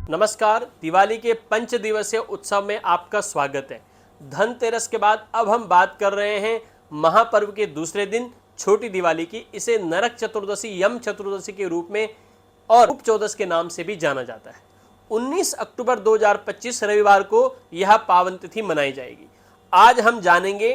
नमस्कार। दिवाली के पंच दिवसीय उत्सव में आपका स्वागत है। धनतेरस के बाद अब हम बात कर रहे हैं महापर्व के दूसरे दिन छोटी दिवाली की। इसे नरक चतुर्दशी, यम चतुर्दशी के रूप में और रूप चौदस के नाम से भी जाना जाता है। 19 अक्टूबर 2025 रविवार को यह पावन तिथि मनाई जाएगी। आज हम जानेंगे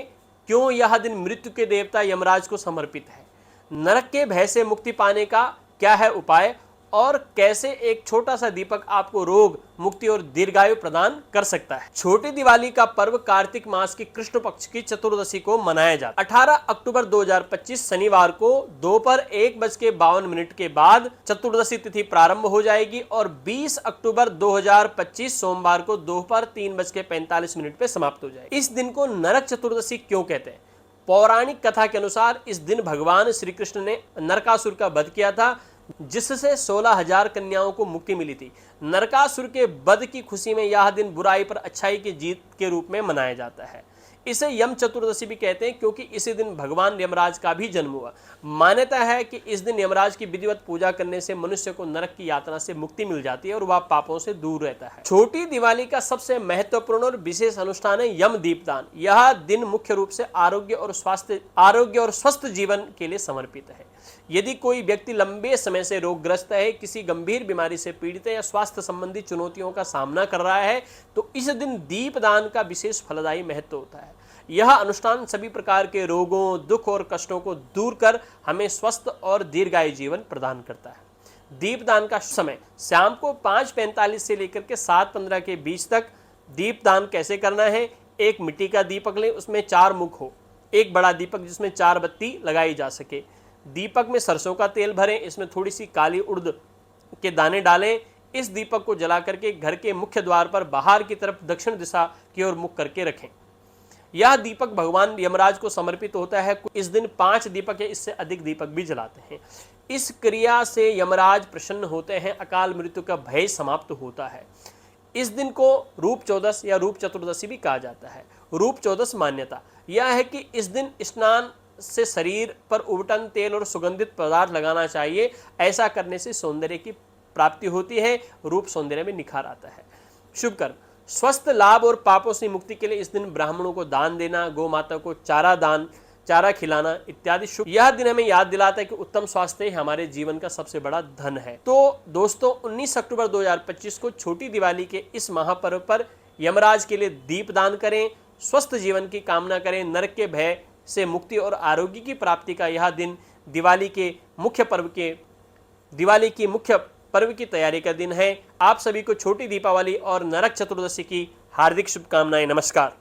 क्यों यह दिन मृत्यु के देवता यमराज को समर्पित है, नरक के भय से मुक्ति पाने का क्या है उपाय, और कैसे एक छोटा सा दीपक आपको रोग मुक्ति और दीर्घायु प्रदान कर सकता है। छोटी दिवाली का पर्व कार्तिक मास की कृष्ण पक्ष की चतुर्दशी को मनाया जाता है। 18 अक्टूबर 2025 शनिवार को दोपहर 1:52 के बाद चतुर्दशी तिथि प्रारंभ हो जाएगी और 20 अक्टूबर 2025 सोमवार को दोपहर 3:45 पे समाप्त हो जाएगी। इस दिन को नरक चतुर्दशी क्यों कहते हैं? पौराणिक कथा के अनुसार इस दिन भगवान श्री कृष्ण ने नरकासुर का वध किया था, जिससे 16,000 कन्याओं को मुक्ति मिली थी। नरकासुर के वध की खुशी में यह दिन बुराई पर अच्छाई की जीत के रूप में मनाया जाता है। इसे यम चतुर्दशी भी कहते हैं क्योंकि इसी दिन भगवान यमराज का भी जन्म हुआ। मान्यता है कि इस दिन यमराज की विधिवत पूजा करने से मनुष्य को नरक की यातना से मुक्ति मिल जाती है और वह पापों से दूर रहता है। छोटी दिवाली का सबसे महत्वपूर्ण और विशेष अनुष्ठान है यम दीपदान। यह दिन मुख्य रूप से आरोग्य और स्वस्थ जीवन के लिए समर्पित है। यदि कोई व्यक्ति लंबे समय से रोगग्रस्त है, किसी गंभीर बीमारी से पीड़ित है या स्वास्थ्य संबंधी चुनौतियों का सामना कर रहा है, तो इस दिन दीपदान का विशेष फलदायी महत्व होता है। यह अनुष्ठान सभी प्रकार के रोगों, दुख और कष्टों को दूर कर हमें स्वस्थ और दीर्घायु जीवन प्रदान करता है। दीपदान का समय शाम को 5:45 से लेकर के 7:15 के बीच तक। दीपदान कैसे करना है? एक मिट्टी का दीपक लें, उसमें 4 मुख हो, एक बड़ा दीपक जिसमें 4 बत्ती लगाई जा सके। दीपक में सरसों का तेल भरें, इसमें थोड़ी सी काली उड़द के दाने डालें। इस दीपक को जला करके घर के मुख्य द्वार पर बाहर की तरफ दक्षिण दिशा की ओर मुख करके रखें। यह दीपक भगवान यमराज को समर्पित होता है। इस दिन 5 दीपक या इससे अधिक दीपक भी जलाते हैं। इस क्रिया से यमराज प्रसन्न होते हैं, अकाल मृत्यु का भय समाप्त होता है। इस दिन को रूप चौदस या रूप चतुर्दशी भी कहा जाता है। रूप चौदस मान्यता यह है कि इस दिन स्नान से शरीर पर उबटन तेल और सुगंधित पदार्थ लगाना चाहिए। ऐसा करने से सौंदर्य की प्राप्ति होती है, रूप सौंदर्य में निखार आता है। शुभ कर्म, स्वस्थ लाभ और पापों से मुक्ति के लिए इस दिन ब्राह्मणों को दान देना, गौ माता को चारा खिलाना इत्यादि शुभ। यह दिन हमें याद दिलाता है कि उत्तम स्वास्थ्य हमारे जीवन का सबसे बड़ा धन है। तो दोस्तों, 19 अक्टूबर 2025 को छोटी दिवाली के इस महापर्व पर यमराज के लिए दीपदान करें, स्वस्थ जीवन की कामना करें, नरक के भय से मुक्ति और आरोग्य की प्राप्ति का यह दिन दिवाली की मुख्य पर्व की तैयारी का दिन है। आप सभी को छोटी दीपावली और नरक चतुर्दशी की हार्दिक शुभकामनाएं। नमस्कार।